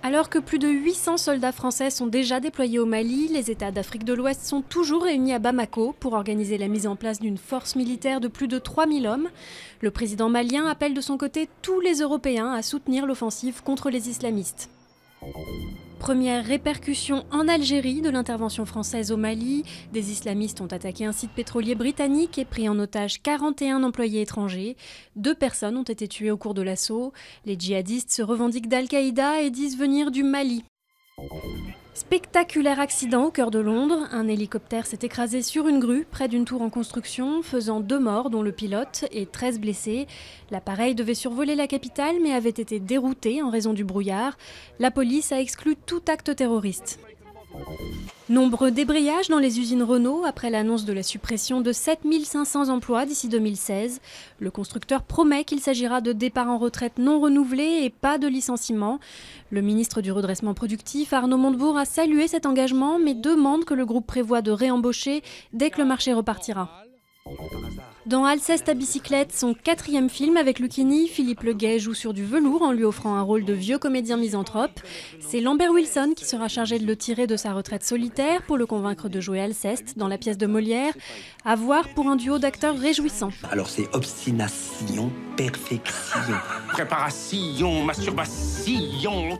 Alors que plus de 800 soldats français sont déjà déployés au Mali, les États d'Afrique de l'Ouest sont toujours réunis à Bamako pour organiser la mise en place d'une force militaire de plus de 3000 hommes. Le président malien appelle de son côté tous les Européens à soutenir l'offensive contre les islamistes. Première répercussion en Algérie de l'intervention française au Mali. Des islamistes ont attaqué un site pétrolier britannique et pris en otage 41 employés étrangers. 2 personnes ont été tuées au cours de l'assaut. Les djihadistes se revendiquent d'Al-Qaïda et disent venir du Mali. Spectaculaire accident au cœur de Londres. Un hélicoptère s'est écrasé sur une grue près d'une tour en construction, faisant 2 morts, dont le pilote, et 13 blessés. L'appareil devait survoler la capitale, mais avait été dérouté en raison du brouillard. La police a exclu tout acte terroriste. Nombreux débrayages dans les usines Renault après l'annonce de la suppression de 7500 emplois d'ici 2016. Le constructeur promet qu'il s'agira de départs en retraite non renouvelés et pas de licenciements. Le ministre du redressement productif, Arnaud Montebourg, a salué cet engagement mais demande que le groupe prévoie de réembaucher dès que le marché repartira. Dans Alceste à bicyclette, son 4e film avec Lucchini, Philippe Leguet joue sur du velours en lui offrant un rôle de vieux comédien misanthrope. C'est Lambert Wilson qui sera chargé de le tirer de sa retraite solitaire pour le convaincre de jouer Alceste dans la pièce de Molière. À voir pour un duo d'acteurs réjouissant. Alors c'est obstination, perfection. Préparation, masturbation.